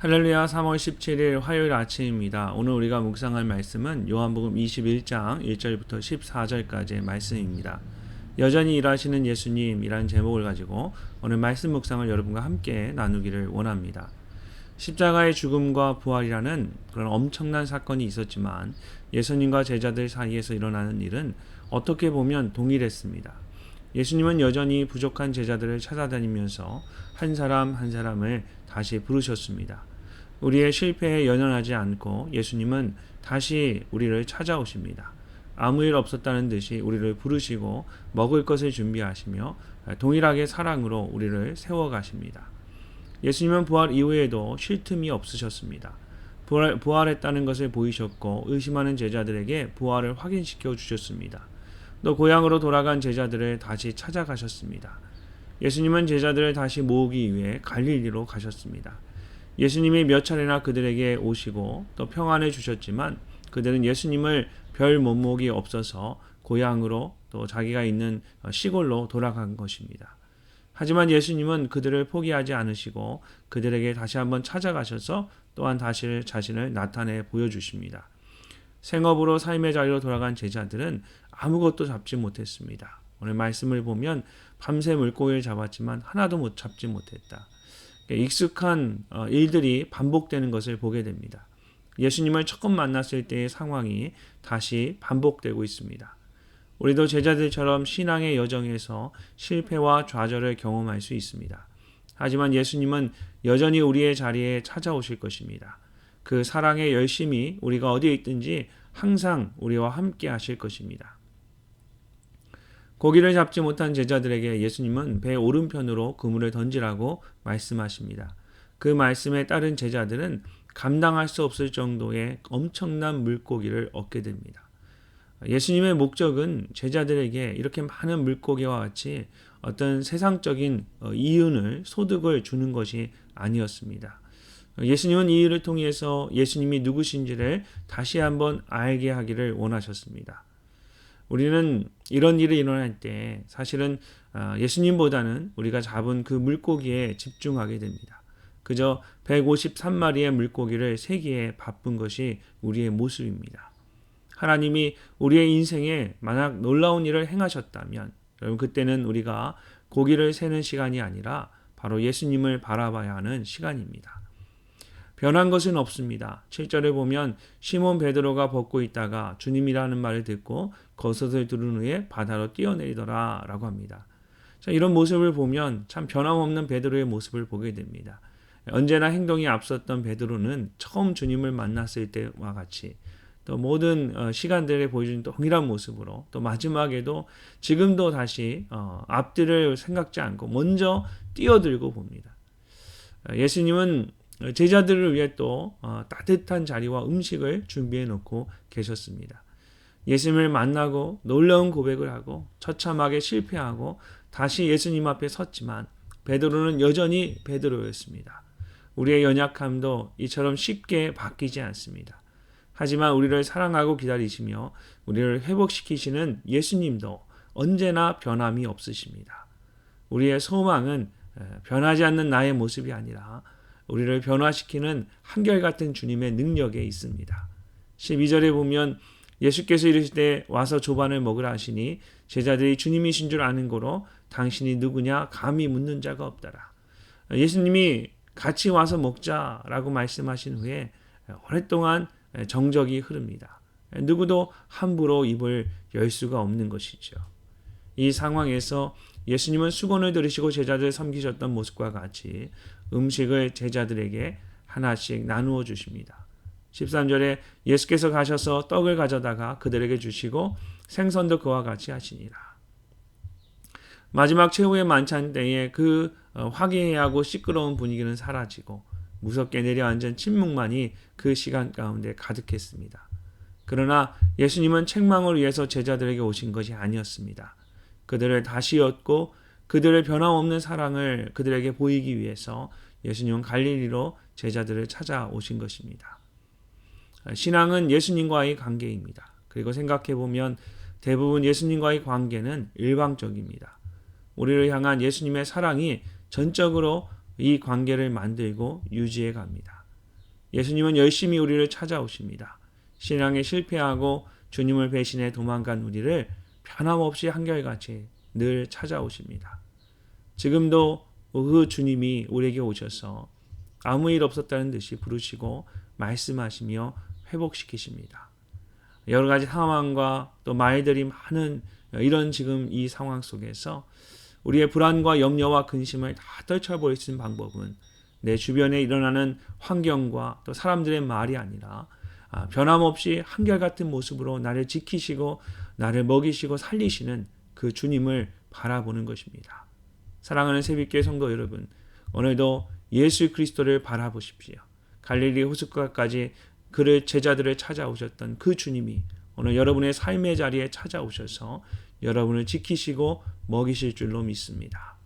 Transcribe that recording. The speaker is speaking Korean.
할렐루야. 3월 17일 화요일 아침입니다. 오늘 우리가 묵상할 말씀은 요한복음 21장 1절부터 14절까지의 말씀입니다. 여전히 일하시는 예수님이라는 제목을 가지고 오늘 말씀 묵상을 여러분과 함께 나누기를 원합니다. 십자가의 죽음과 부활이라는 그런 엄청난 사건이 있었지만 예수님과 제자들 사이에서 일어나는 일은 어떻게 보면 동일했습니다. 예수님은 여전히 부족한 제자들을 찾아다니면서 한 사람 한 사람을 다시 부르셨습니다. 우리의 실패에 연연하지 않고 예수님은 다시 우리를 찾아오십니다. 아무 일 없었다는 듯이 우리를 부르시고 먹을 것을 준비하시며 동일하게 사랑으로 우리를 세워가십니다. 예수님은 부활 이후에도 쉴 틈이 없으셨습니다. 부활했다는 것을 보이셨고 의심하는 제자들에게 부활을 확인시켜 주셨습니다. 또 고향으로 돌아간 제자들을 다시 찾아가셨습니다. 예수님은 제자들을 다시 모으기 위해 갈릴리로 가셨습니다. 예수님이 몇 차례나 그들에게 오시고 또 평안을 주셨지만 그들은 예수님을 별 면목이 없어서 고향으로 또 자기가 있는 시골로 돌아간 것입니다. 하지만 예수님은 그들을 포기하지 않으시고 그들에게 다시 한번 찾아가셔서 또한 다시 자신을 나타내 보여주십니다. 생업으로 삶의 자리로 돌아간 제자들은 아무것도 잡지 못했습니다. 오늘 말씀을 보면 밤새 물고기를 잡았지만 하나도 못 잡지 못했다. 익숙한 일들이 반복되는 것을 보게 됩니다. 예수님을 처음 만났을 때의 상황이 다시 반복되고 있습니다. 우리도 제자들처럼 신앙의 여정에서 실패와 좌절을 경험할 수 있습니다. 하지만 예수님은 여전히 우리의 자리에 찾아오실 것입니다. 그 사랑의 열심이 우리가 어디에 있든지 항상 우리와 함께 하실 것입니다. 고기를 잡지 못한 제자들에게 예수님은 배 오른편으로 그물을 던지라고 말씀하십니다. 그 말씀에 따른 제자들은 감당할 수 없을 정도의 엄청난 물고기를 얻게 됩니다. 예수님의 목적은 제자들에게 이렇게 많은 물고기와 같이 어떤 세상적인 이윤을, 소득을 주는 것이 아니었습니다. 예수님은 이 일을 통해서 예수님이 누구신지를 다시 한번 알게 하기를 원하셨습니다. 우리는 이런 일이 일어날 때 사실은 예수님보다는 우리가 잡은 그 물고기에 집중하게 됩니다. 그저 153마리의 물고기를 세기에 바쁜 것이 우리의 모습입니다. 하나님이 우리의 인생에 만약 놀라운 일을 행하셨다면 여러분 그때는 우리가 고기를 세는 시간이 아니라 바로 예수님을 바라봐야 하는 시간입니다. 변한 것은 없습니다. 7절에 보면 시몬 베드로가 벗고 있다가 주님이라는 말을 듣고 겉옷을 두른 후에 바다로 뛰어내리더라 라고 합니다. 자, 이런 모습을 보면 참 변함없는 베드로의 모습을 보게 됩니다. 언제나 행동이 앞섰던 베드로는 처음 주님을 만났을 때와 같이 또 모든 시간들에 보여준 동일한 모습으로 또 마지막에도 지금도 다시 앞뒤를 생각지 않고 먼저 뛰어들고 봅니다. 예수님은 제자들을 위해 또 따뜻한 자리와 음식을 준비해 놓고 계셨습니다. 예수님을 만나고 놀라운 고백을 하고 처참하게 실패하고 다시 예수님 앞에 섰지만 베드로는 여전히 베드로였습니다. 우리의 연약함도 이처럼 쉽게 바뀌지 않습니다. 하지만 우리를 사랑하고 기다리시며 우리를 회복시키시는 예수님도 언제나 변함이 없으십니다. 우리의 소망은 변하지 않는 나의 모습이 아니라 우리를 변화시키는 한결같은 주님의 능력에 있습니다. 12절에 보면 예수께서 이르실 때 와서 조반을 먹으라 하시니 제자들이 주님이신 줄 아는 고로 당신이 누구냐 감히 묻는 자가 없더라. 예수님이 같이 와서 먹자라고 말씀하신 후에 오랫동안 정적이 흐릅니다. 누구도 함부로 입을 열 수가 없는 것이죠. 이 상황에서 예수님은 수건을 들으시고 제자들을 섬기셨던 모습과 같이 음식을 제자들에게 하나씩 나누어 주십니다. 13절에 예수께서 가셔서 떡을 가져다가 그들에게 주시고 생선도 그와 같이 하시니라. 마지막 최후의 만찬 때에 그 화기애애하고 시끄러운 분위기는 사라지고 무섭게 내려앉은 침묵만이 그 시간 가운데 가득했습니다. 그러나 예수님은 책망을 위해서 제자들에게 오신 것이 아니었습니다. 그들을 다시 얻고 그들의 변함없는 사랑을 그들에게 보이기 위해서 예수님은 갈릴리로 제자들을 찾아오신 것입니다. 신앙은 예수님과의 관계입니다. 그리고 생각해보면 대부분 예수님과의 관계는 일방적입니다. 우리를 향한 예수님의 사랑이 전적으로 이 관계를 만들고 유지해 갑니다. 예수님은 열심히 우리를 찾아오십니다. 신앙에 실패하고 주님을 배신해 도망간 우리를 변함없이 한결같이 늘 찾아오십니다. 지금도 그 주님이 우리에게 오셔서 아무 일 없었다는 듯이 부르시고 말씀하시며 회복시키십니다. 여러 가지 상황과 또 말들이 많은 이런 지금 이 상황 속에서 우리의 불안과 염려와 근심을 다 떨쳐버릴 수 있는 방법은 내 주변에 일어나는 환경과 또 사람들의 말이 아니라 변함없이 한결같은 모습으로 나를 지키시고 나를 먹이시고 살리시는 그 주님을 바라보는 것입니다. 사랑하는 새벽교회 성도 여러분, 오늘도 예수 그리스도를 바라보십시오. 갈릴리 호숫가까지 그를 제자들을 찾아오셨던 그 주님이 오늘 여러분의 삶의 자리에 찾아오셔서 여러분을 지키시고 먹이실 줄로 믿습니다.